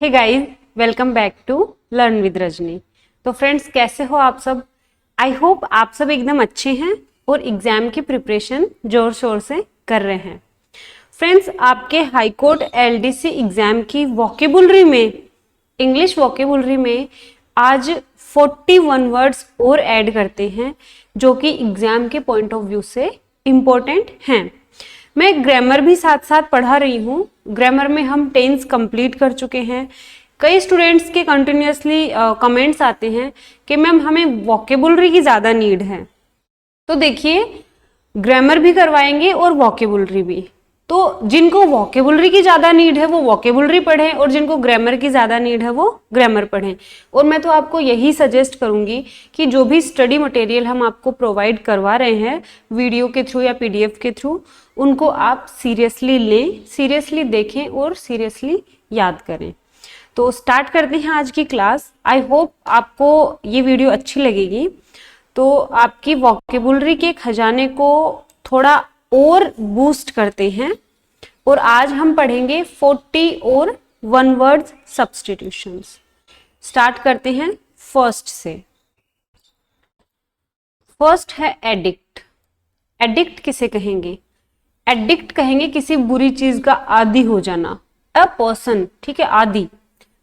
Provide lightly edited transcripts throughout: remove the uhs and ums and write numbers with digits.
Hey guys, welcome back to learn with Rajni. तो friends, कैसे हो आप सब? आई होप आप सब एकदम अच्छे हैं और एग्जाम की प्रिपरेशन जोर शोर से कर रहे हैं। फ्रेंड्स, आपके हाई कोर्ट एलडीसी एग्जाम की वोकेबुलरी में, इंग्लिश वोकेबुलरी में आज 41 वर्ड्स और ऐड करते हैं जो कि एग्जाम के पॉइंट ऑफ व्यू से इम्पोर्टेंट हैं। मैं ग्रामर भी साथ साथ पढ़ा रही हूँ। ग्रामर में हम टेंस कंप्लीट कर चुके हैं। कई स्टूडेंट्स के कंटिन्यूअसली कमेंट्स आते हैं कि मैम हमें वोकेबुलरी की ज़्यादा नीड है। तो देखिए, ग्रामर भी करवाएंगे और वोकेबुलरी भी। तो जिनको वोकेबुलरी की ज़्यादा नीड है वो वोकेबुलरी पढ़ें और जिनको ग्रामर की ज़्यादा नीड है वो ग्रामर पढ़ें। और मैं तो आपको यही सजेस्ट करूँगी कि जो भी स्टडी मटेरियल हम आपको प्रोवाइड करवा रहे हैं वीडियो के थ्रू या पीडीएफ के थ्रू, उनको आप सीरियसली लें, सीरियसली देखें और सीरियसली याद करें। तो स्टार्ट करते हैं आज की क्लास। आई होप आपको ये वीडियो अच्छी लगेगी। तो आपकी वोकेबुलरी के खजाने को थोड़ा और बूस्ट करते हैं और आज हम पढ़ेंगे 40 और 1 वर्ड सब्स्टिट्यूशंस। स्टार्ट करते हैं फर्स्ट से। फर्स्ट है एडिक्ट। एडिक्ट किसे कहेंगे? एडिक्ट कहेंगे किसी बुरी चीज का आदी हो जाना। अ पर्सन, ठीक है, आदी।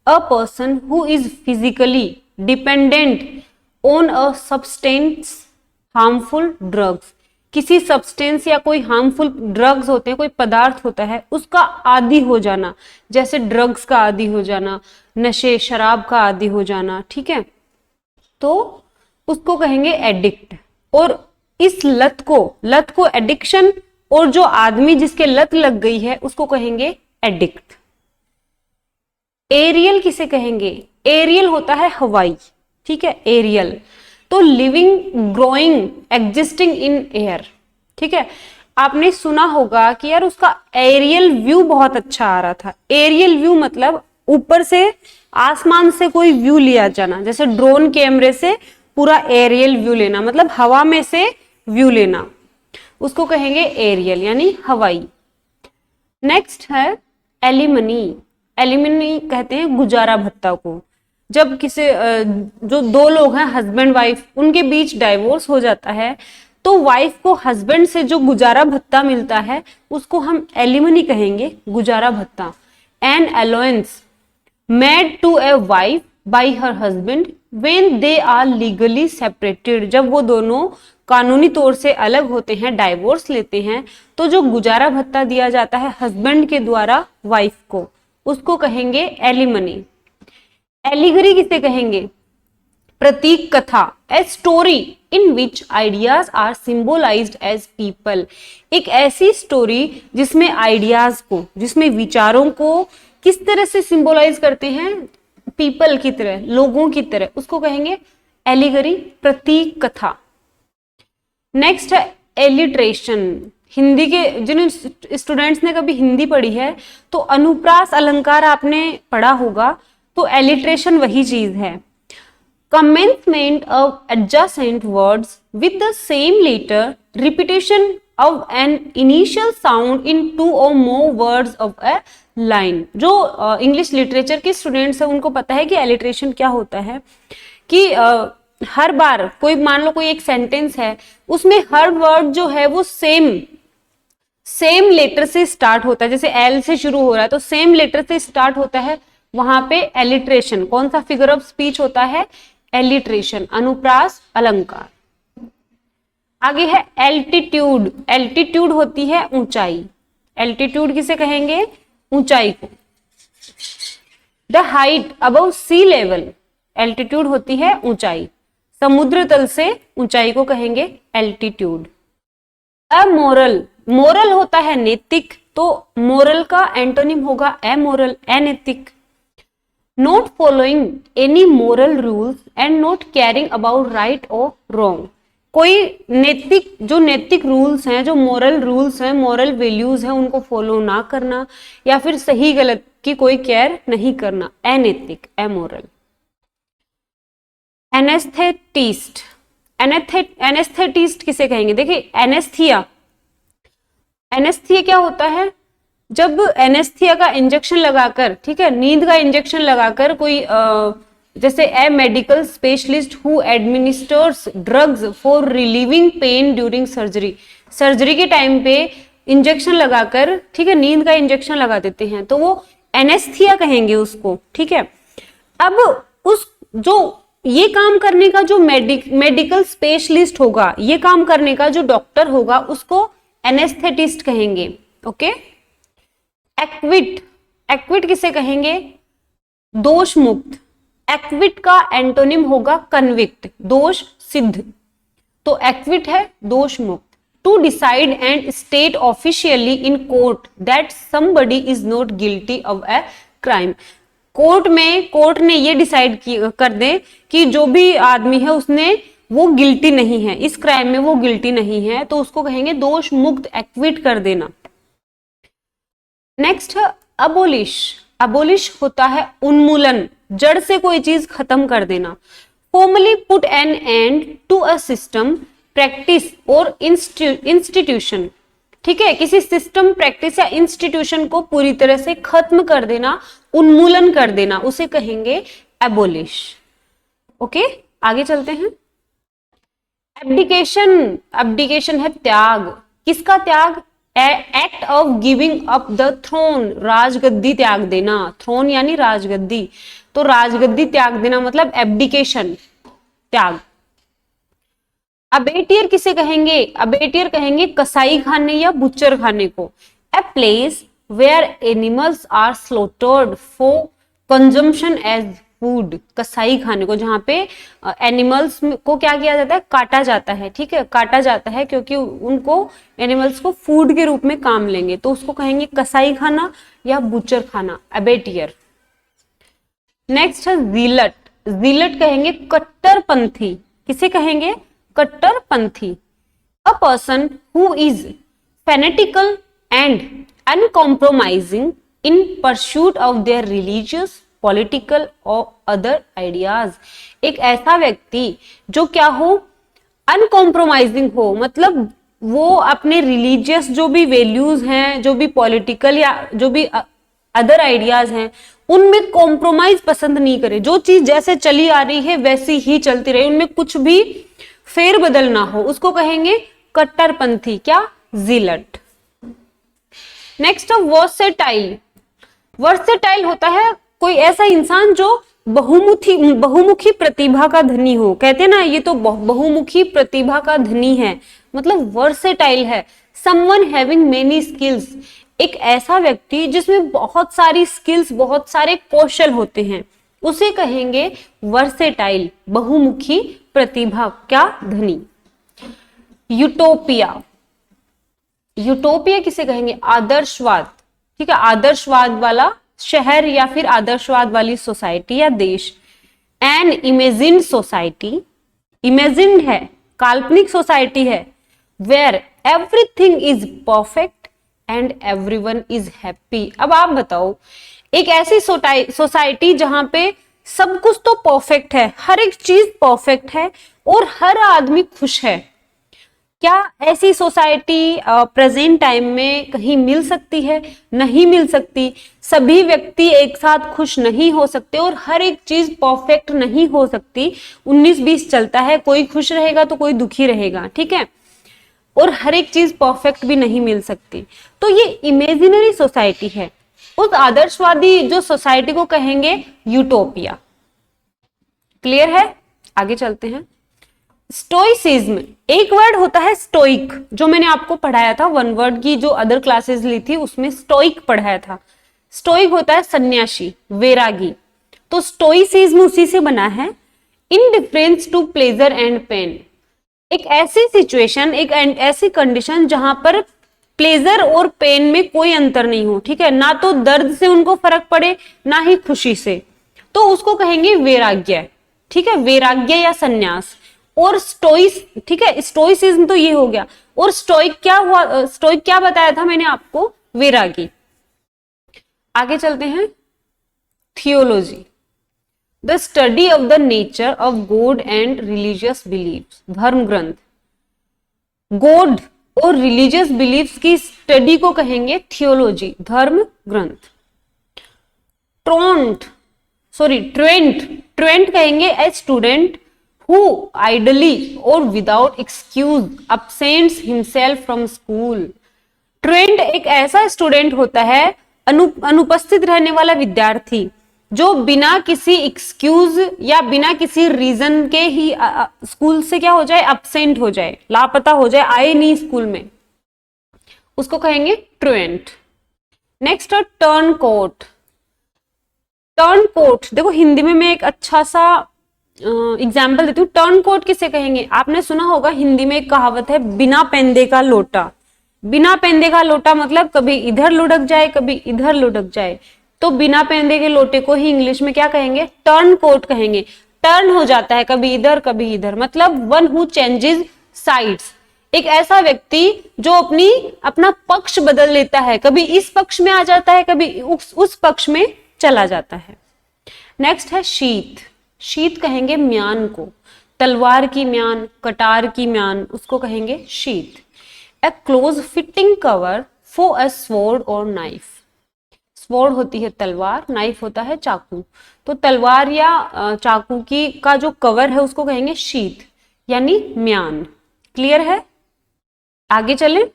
अ person who is physically dependent on a substance harmful drugs. किसी सब्सटेंस या कोई हार्मफुल ड्रग्स होते हैं, कोई पदार्थ होता है, उसका आदी हो जाना, जैसे ड्रग्स का आदी हो जाना, नशे शराब का आदी हो जाना, ठीक है, तो उसको कहेंगे एडिक्ट। और इस लत को एडिक्शन, और जो आदमी जिसके लत लग गई है उसको कहेंगे एडिक्ट। एरियल किसे कहेंगे? एरियल होता है हवाई, ठीक है, एरियल। तो living, growing, existing in air, ठीक है। आपने सुना होगा कि यार उसका एरियल व्यू बहुत अच्छा आ रहा था। एरियल व्यू मतलब ऊपर से, आसमान से कोई व्यू लिया जाना, जैसे ड्रोन कैमरे से पूरा एरियल व्यू लेना, मतलब हवा में से व्यू लेना, उसको कहेंगे एरियल यानी हवाई। नेक्स्ट है एलिमनी। एलिमनी कहते हैं गुजारा भत्ता को। जब किसी जो दो लोग हैं, हस्बैंड वाइफ, उनके बीच डाइवोर्स हो जाता है तो वाइफ को हस्बैंड से जो गुजारा भत्ता मिलता है उसको हम एलिमनी कहेंगे, गुजारा भत्ता। An allowance made to a wife by her husband when they are legally separated. जब वो दोनों कानूनी तौर से अलग होते हैं, डाइवोर्स लेते हैं, तो जो गुजारा भत्ता दिया जाता है हस्बैंड के द्वारा वाइफ को, उसको कहेंगे एलिमनी। एलिगरी किसे कहेंगे? प्रतीक कथा। A story in which ideas are symbolised as people. एक ऐसी स्टोरी जिसमें आइडियाज को, जिसमें विचारों को किस तरह से सिंबलाइज करते हैं? पीपल की तरह, लोगों की तरह, उसको कहेंगे एलिगरी, प्रतीक कथा। नेक्स्ट है एलिट्रेशन। हिंदी के जिन स्टूडेंट्स ने कभी हिंदी पढ़ी है तो अनुप्रास अलंकार आपने पढ़ा होगा, तो एलिट्रेशन वही चीज है। Commencement of adjacent words with the same letter, repetition of an initial sound in 2 or more words of a line. जो इंग्लिश लिटरेचर के स्टूडेंट्स हैं उनको पता है कि एलिट्रेशन क्या होता है, कि हर बार कोई, मान लो कोई एक सेंटेंस है, उसमें हर वर्ड जो है वो सेम लेटर से स्टार्ट होता है। जैसे एल से शुरू हो रहा है तो सेम लेटर से स्टार्ट होता है, वहां पे एलिट्रेशन। कौन सा फिगर ऑफ स्पीच होता है? एलिट्रेशन, अनुप्रास अलंकार। आगे है एल्टीट्यूड। एल्टीट्यूड होती है ऊंचाई। एल्टीट्यूड किसे कहेंगे? ऊंचाई को। The height above sea level. Altitude होती है ऊंचाई, समुद्र तल से ऊंचाई को कहेंगे एल्टीट्यूड। अमोरल, मोरल होता है नैतिक, तो मोरल का एंटोनिम होगा अमोरल, अनैतिक। Not following any moral rules and not caring about right और रॉन्ग। कोई नैतिक, जो नैतिक रूल्स हैं, जो मोरल रूल्स हैं, मोरल वैल्यूज हैं, उनको फॉलो ना करना या फिर सही गलत की कोई केयर नहीं करना, अनैतिक, अमोरल। एनेस्थेटिस्ट। एनेस्थेटिस्ट किसे कहेंगे? देखिए एनेस्थिया, एनेस्थिया क्या होता है? जब एनेस्थीसिया का इंजेक्शन लगाकर, ठीक है, नींद का इंजेक्शन लगाकर कोई जैसे a medical specialist who administers drugs for relieving pain during surgery, surgery के टाइम पे इंजेक्शन लगाकर, ठीक है, नींद का इंजेक्शन लगा देते हैं, तो वो एनेस्थीसिया कहेंगे उसको, ठीक है। अब उस जो ये काम करने का जो मेडिकल स्पेशलिस्ट होगा, ये काम करने का जो डॉक्टर होगा, उसको एनेस्थेटिस्ट कहेंगे, ओके। एक्विट, एक्विट किसे कहेंगे? दोष मुक्त। एक्विट का एंटोनिम होगा कन्विक्ट, दोष सिद्ध। तो एक्विट है दोष मुक्त। To decide and state officially in court that somebody is not guilty of a crime. Court में, कोर्ट ने ये डिसाइड कर दे कि जो भी आदमी है उसने वो गिल्टी नहीं है, इस क्राइम में वो गिल्टी नहीं है, तो उसको कहेंगे दोष मुक्त, एक्विट कर देना। नेक्स्ट है अबोलिश। अबोलिश होता है उन्मूलन, जड़ से कोई चीज खत्म कर देना। Formally put an end to a system, practice और इंस्टीट्यूशन, ठीक है, किसी सिस्टम, प्रैक्टिस या इंस्टीट्यूशन को पूरी तरह से खत्म कर देना, उन्मूलन कर देना, उसे कहेंगे एबोलिश। ओके, आगे चलते हैं। एब्डिकेशन, एब्डिकेशन है त्याग। किसका त्याग? Act of giving up the throne, राजगद्दी त्याग देना। थ्रोन यानी राजगद्दी, तो राजगद्दी त्याग देना मतलब एब्डिकेशन, त्याग। अबेटियर किसे कहेंगे? अबेटियर कहेंगे कसाई खाने या बुच्चर खाने को। A place where animals are slaughtered for consumption as food, कसाई खाने को, जहां पे एनिमल्स को क्या किया जाता है? काटा जाता है, ठीक है, काटा जाता है क्योंकि उनको, एनिमल्स को फूड के रूप में काम लेंगे, तो उसको कहेंगे कसाई खाना या बुचर खाना, अबेटियर। नेक्स्ट है जीलट। जीलट कहेंगे कट्टरपंथी। किसे कहेंगे? कट्टरपंथी। अ person who is fanatical and uncompromising in pursuit of their religious, political और अदर आइडियाज। एक ऐसा व्यक्ति जो क्या हो? अनकॉम्प्रोमाइजिंग हो, मतलब वो अपने रिलीजियस जो भी वैल्यूज हैं, जो भी पॉलिटिकल या जो भी अदर आइडियाज हैं, उनमें कॉम्प्रोमाइज पसंद नहीं करे। जो चीज जैसे चली आ रही है वैसी ही चलती रहे, उनमें कुछ भी फेर बदल ना हो, उसको कहेंगे कट्टरपंथी। क्या? जीलट। Next versatile. वर्सेटाइल होता है कोई ऐसा इंसान जो बहुमुखी प्रतिभा का धनी हो। कहते हैं ना, ये तो बहुमुखी प्रतिभा का धनी है, मतलब वर्सेटाइल है। समवन हैविंग मेनी स्किल्स, एक ऐसा व्यक्ति जिसमें बहुत सारी स्किल्स, बहुत सारे कौशल होते हैं, उसे कहेंगे वर्सेटाइल, बहुमुखी प्रतिभा का धनी। यूटोपिया। यूटोपिया किसे कहेंगे? आदर्शवाद, ठीक है, आदर्शवाद वाला शहर या फिर आदर्शवाद वाली सोसाइटी या देश। एन इमेजिन्ड सोसाइटी, इमेजिन्ड है, काल्पनिक सोसाइटी है, where everything is perfect and everyone is happy. अब आप बताओ, एक ऐसी सोसाइटी जहां पे सब कुछ तो परफेक्ट है, हर एक चीज परफेक्ट है और हर आदमी खुश है, क्या ऐसी सोसाइटी प्रेजेंट टाइम में कहीं मिल सकती है? नहीं मिल सकती। सभी व्यक्ति एक साथ खुश नहीं हो सकते और हर एक चीज परफेक्ट नहीं हो सकती। 19-20 चलता है, कोई खुश रहेगा तो कोई दुखी रहेगा, ठीक है, और हर एक चीज परफेक्ट भी नहीं मिल सकती। तो ये इमेजिनरी सोसाइटी है। उस आदर्शवादी जो सोसाइटी को कहेंगे यूटोपिया। क्लियर है? आगे चलते हैं। स्टोइसिज्म, एक वर्ड होता है स्टोइक, जो मैंने आपको पढ़ाया था, वन वर्ड की जो अदर क्लासेस ली थी उसमें स्टोइक पढ़ाया था। स्टोइक होता है सन्यासी, वैरागी, तो स्टोइसिज्म उसी से बना है। Indifference to pleasure and pain, एक ऐसी सिचुएशन, एक ऐसी कंडीशन जहां पर प्लेजर और पेन में कोई अंतर नहीं हो, ठीक है, ना तो दर्द से उनको फर्क पड़े ना ही खुशी से, तो उसको कहेंगे वैराग्य, ठीक है, वैराग्य या सन्यास। और स्टोइस, ठीक है, स्टोइसिज्म तो ये हो गया, और स्टोइक क्या हुआ? स्टोइक क्या बताया था मैंने आपको? वैरागी। आगे चलते हैं। Theology, the study of the nature of God and religious beliefs, धर्म ग्रंथ। गॉड और रिलीजियस बिलीफ्स की स्टडी को कहेंगे थियोलॉजी, धर्म ग्रंथ। ट्रेंट कहेंगे ए स्टूडेंट हु आइडली और without excuse absents himself from school. Trent एक ऐसा स्टूडेंट होता है, अनुपस्थित रहने वाला विद्यार्थी, जो बिना किसी एक्सक्यूज या बिना किसी रीजन के ही स्कूल से क्या हो जाए, अब्सेंट हो जाए, लापता हो जाए, आए नहीं स्कूल में, उसको कहेंगे ट्रेंट। नेक्स्ट है टर्न कोट। टर्न कोट देखो हिंदी में मैं एक अच्छा सा एग्जाम्पल देती हूँ। टर्न कोट किसे कहेंगे? आपने सुना होगा हिंदी में एक कहावत है, बिना पेंदे का लोटा। बिना पेंदे का लोटा मतलब कभी इधर लुढ़क जाए कभी इधर लुढ़क जाए, तो बिना पेंदे के लोटे को ही इंग्लिश में क्या कहेंगे? टर्न कोट कहेंगे। टर्न हो जाता है कभी इधर कभी इधर, मतलब वन हु चेंजेस साइड्स, एक ऐसा व्यक्ति जो अपना पक्ष बदल लेता है, कभी इस पक्ष में आ जाता है कभी उस पक्ष में चला जाता है। नेक्स्ट है शीथ। शीथ कहेंगे म्यान को, तलवार की म्यान, कटार की म्यान, उसको कहेंगे sheath. A close fitting cover for a sword और नाइफ। स्वॉर्ड होती है तलवार, नाइफ होता है चाकू, तो तलवार या चाकू की का जो कवर है उसको कहेंगे शीथ यानी म्यान। क्लियर है? आगे चले।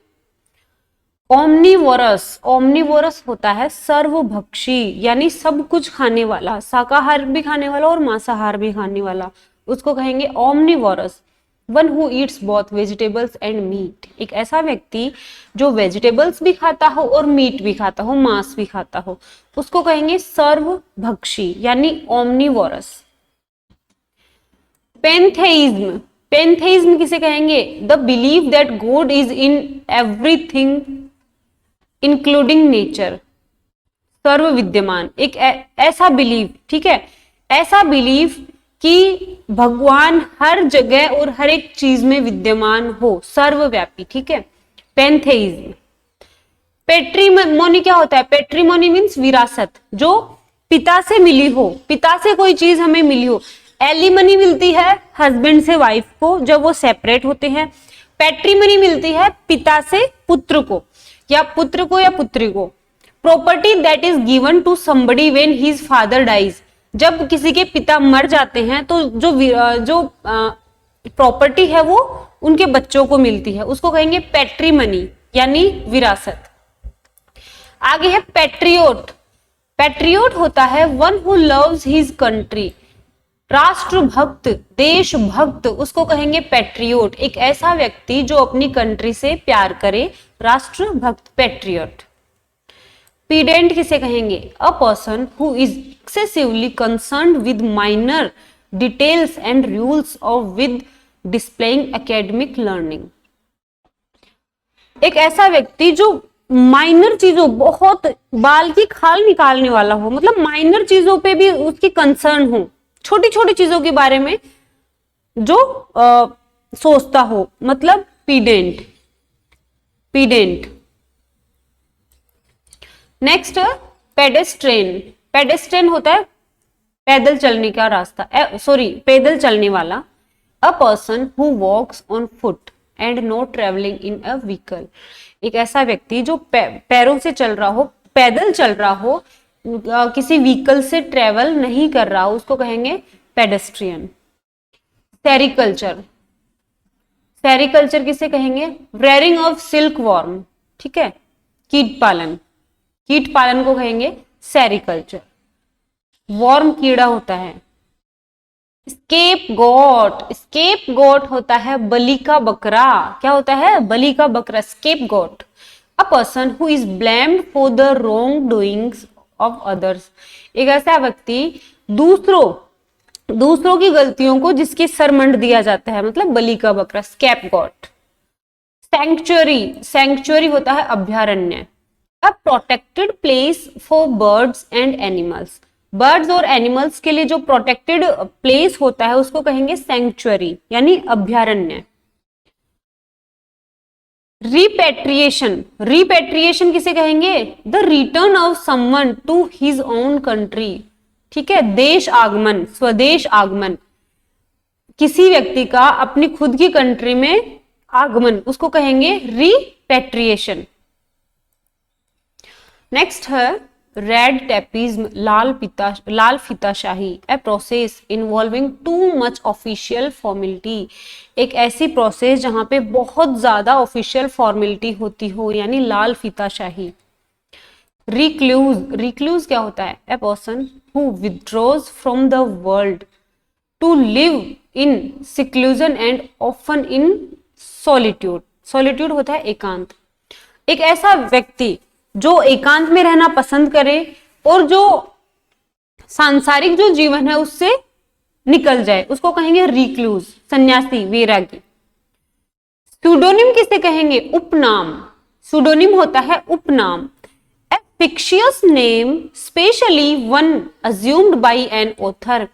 ओमनीवोरस। ओमनीवोरस होता है सर्वभक्षी यानी सब कुछ खाने वाला, शाकाहार भी खाने वाला और मांसाहार भी खाने वाला, उसको कहेंगे omnivorous. One who eats both vegetables and meat. एक ऐसा व्यक्ति जो वेजिटेबल्स भी खाता हो और मीट भी खाता हो, मांस भी खाता हो, उसको कहेंगे सर्वभक्षी यानी ओमनीवोरस। पेंथेइज्म। पेंथेइज्म किसे कहेंगे? The believe that God is in everything including nature. सर्व विद्यमान, एक ऐसा बिलीव, ठीक है, ऐसा बिलीव कि भगवान हर जगह और हर एक चीज में विद्यमान हो, सर्वव्यापी, ठीक है, पेंथेइज्म। पेट्रीमोनी क्या होता है? पेट्रीमोनी मीन्स विरासत, जो पिता से मिली हो, पिता से कोई चीज हमें मिली हो। एलिमनी मिलती है हस्बैंड से वाइफ को जब वो सेपरेट होते हैं। पेट्रीमनी मिलती है पिता से पुत्र को या पुत्र को या पुत्री को। Property that is given to somebody when his father dies. जब किसी के पिता मर जाते हैं तो जो प्रॉपर्टी है वो उनके बच्चों को मिलती है, उसको कहेंगे पेट्रीमनी यानी विरासत। आगे है पैट्रियोट। पैट्रियोट होता है one who loves his country, राष्ट्रभक्त, देशभक्त, उसको कहेंगे पैट्रियोट। एक ऐसा व्यक्ति जो अपनी कंट्री से प्यार करे, राष्ट्रभक्त, पैट्रियोट। पीडेंट किसे कहेंगे? अ person who is excessively concerned with minor details and rules और विद डिस्प्लेइंग एकेडमिक लर्निंग। एक ऐसा व्यक्ति जो माइनर चीजों, बहुत बाल की खाल निकालने वाला हो, मतलब माइनर चीजों पे भी उसकी कंसर्न हो, छोटी छोटी चीजों के बारे में जो सोचता हो, मतलब पीडेंट। पीडेंट। नेक्स्ट पेडेस्ट्रेन। पेडेस्ट्रेन होता है पैदल चलने का रास्ता, पैदल चलने वाला। A person who walks on foot and not travelling in a vehicle. एक ऐसा व्यक्ति जो पैरों से चल रहा हो, पैदल चल रहा हो, किसी व्हीकल से ट्रेवल नहीं कर रहा हो, उसको कहेंगे पेडेस्ट्रियन। सेरिकल्चर। सेरिकल्चर किसे कहेंगे? रेयरिंग ऑफ सिल्क वॉर्म, ठीक है, कीट पालन। कीट पालन को कहेंगे सेरिकल्चर। वॉर्म कीड़ा होता है। स्केप गोट। स्केप गोट होता है बलि का बकरा। क्या होता है? बलि का बकरा, scapegoat. A person who is blamed for the wrongdoings of others. एक ऐसा व्यक्ति दूसरों की गलतियों को जिसके सर मंड दिया जाता है, मतलब बलि का बकरा, स्केप गॉट। सैंक्चुअरी। सैंक्चुअरी होता है अभयारण्य। A protected place for birds and animals. Birds और एनिमल्स के लिए जो प्रोटेक्टेड प्लेस होता है उसको कहेंगे सैंक्चुअरी यानी अभयारण्य। रिपेट्रिएशन। रिपेट्रिएशन किसे कहेंगे? The return of someone to his own country, ठीक है, देश आगमन, स्वदेश आगमन, किसी व्यक्ति का अपनी खुद की कंट्री में आगमन, उसको कहेंगे रिपेट्रिएशन। नेक्स्ट है रेड टेपिज्म, लाल फीताशाही, a process involving too much official formality, एक ऐसी प्रोसेस जहां पे बहुत ज्यादा ऑफिशियल फॉर्मेलिटी होती हो, यानी लाल फीताशाही। रिक्लूज क्या होता है? A person who withdraws from the world to live in seclusion and often in solitude. Solitude होता है एकांत। एक ऐसा व्यक्ति जो एकांत में रहना पसंद करे और जो सांसारिक जो जीवन है उससे निकल जाए, उसको कहेंगे रिक्लूज, सन्यासी, वैरागी। सूडोनिम किसे कहेंगे? उपनाम। सूडोनिम होता है उपनाम। A fictitious name specially one assumed by an author,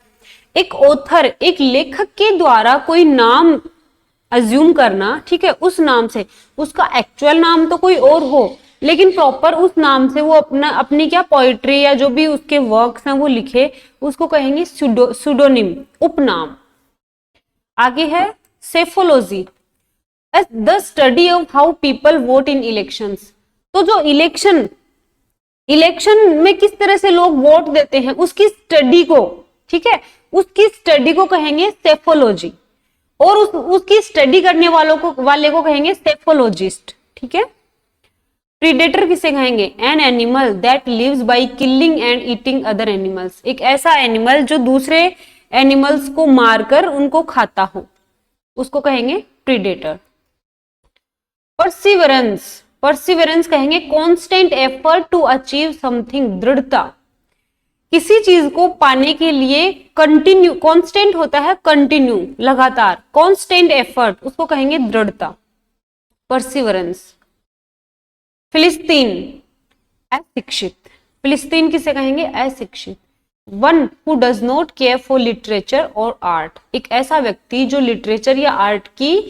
एक ऑथर, एक लेखक के द्वारा कोई नाम अज्यूम करना, ठीक है, उस नाम से, उसका एक्चुअल नाम तो कोई और हो लेकिन प्रॉपर उस नाम से वो अपनी क्या पोइट्री या जो भी उसके वर्क्स हैं वो लिखे, उसको कहेंगे सूडोनिम, उपनाम। आगे है psephology, the study of how people vote in elections. तो जो इलेक्शन में किस तरह से लोग वोट देते हैं उसकी स्टडी को, ठीक है, उसकी स्टडी को कहेंगे सेफोलॉजी, और उसकी स्टडी करने वाले को कहेंगे सेफोलॉजिस्ट, ठीक है। प्रीडेटर किसे कहेंगे? An animal that lives by killing and eating other animals, एक ऐसा एनिमल जो दूसरे एनिमल्स को मारकर उनको खाता हो, उसको कहेंगे प्रीडेटर। परसिवरेंस कहेंगे constant effort to achieve something, दृढ़ता, किसी चीज को पाने के लिए कंटिन्यू, कांस्टेंट होता है कंटिन्यू, लगातार, कांस्टेंट एफर्ट, उसको कहेंगे दृढ़ता, परसिवरेंस। फिलिस्तीन, अशिक्षित, फिलिस्तीन किसे कहेंगे? अशिक्षित। One who does not care for literature और आर्ट, एक ऐसा व्यक्ति जो लिटरेचर या आर्ट की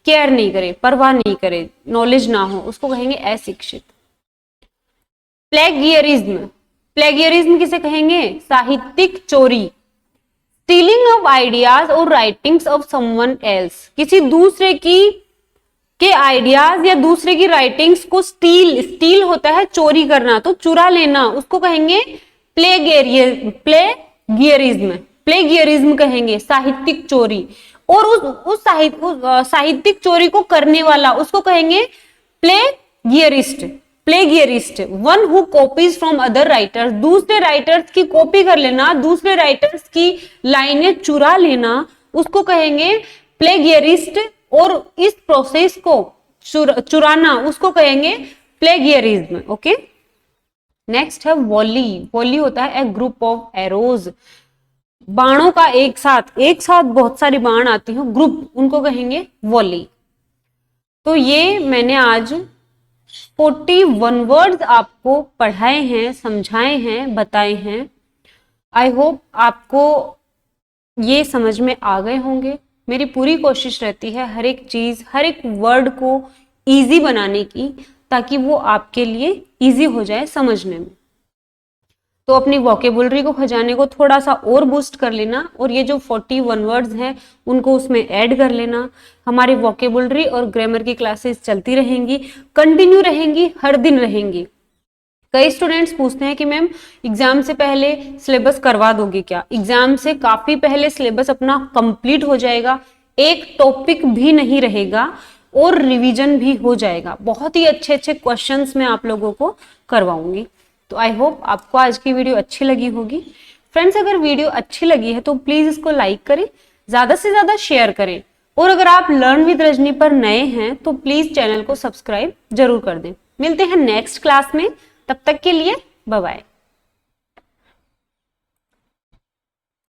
केयर नहीं करे, परवाह नहीं करे, नॉलेज ना हो, उसको कहेंगे अशिक्षित। प्लेगियरिज्म किसे कहेंगे? साहित्यिक चोरी, स्टीलिंग ऑफ आइडियाज और राइटिंग्स ऑफ समवन एल्स, किसी दूसरे के आइडियाज या दूसरे की राइटिंग्स को स्टील होता है चोरी करना, तो चुरा लेना, उसको कहेंगे प्लेगियरिज्म कहेंगे, साहित्यिक चोरी। और उस साहित्यिक चोरी को करने वाला, उसको कहेंगे plagiarist. One who copies from other writers, दूसरे राइटर्स की कॉपी कर लेना, दूसरे राइटर्स की लाइनें चुरा लेना, उसको कहेंगे प्लेगियरिस्ट। और इस प्रोसेस को चुराना, उसको कहेंगे प्लेगियरिज्म। ओके, नेक्स्ट है वॉली होता है ए ग्रुप ऑफ एरोज, बाणों का एक साथ बहुत सारी बाण आती हो, ग्रुप, उनको कहेंगे वॉली। तो ये मैंने आज 41 वर्ड्स आपको पढ़ाए हैं, समझाए हैं, बताए हैं। आई होप आपको ये समझ में आ गए होंगे। मेरी पूरी कोशिश रहती है हर एक चीज, हर एक वर्ड को इजी बनाने की, ताकि वो आपके लिए इजी हो जाए समझने में। तो अपनी वोकेबुलरी को खजाने को थोड़ा सा और बूस्ट कर लेना, और ये जो 41 वर्ड्स हैं उनको उसमें ऐड कर लेना। हमारी वोकेबुलरी और ग्रामर की क्लासेस चलती रहेंगी, कंटिन्यू रहेंगी, हर दिन रहेंगी। कई स्टूडेंट्स पूछते हैं कि मैम एग्जाम से पहले सिलेबस करवा दोगे क्या? एग्जाम से काफी पहले सिलेबस अपना कंप्लीट हो जाएगा, एक टॉपिक भी नहीं रहेगा और रिवीजन भी हो जाएगा। बहुत ही अच्छे अच्छे क्वेश्चंस मैं आप लोगों को करवाऊंगी। तो आई होप आपको आज की वीडियो अच्छी लगी होगी। फ्रेंड्स, अगर वीडियो अच्छी लगी है तो प्लीज इसको लाइक करें, ज्यादा से ज्यादा शेयर करें, और अगर आप लर्न विद रजनी पर नए हैं तो प्लीज चैनल को सब्सक्राइब जरूर कर दें। मिलते हैं नेक्स्ट क्लास में, तब तक के लिए बाय बाय।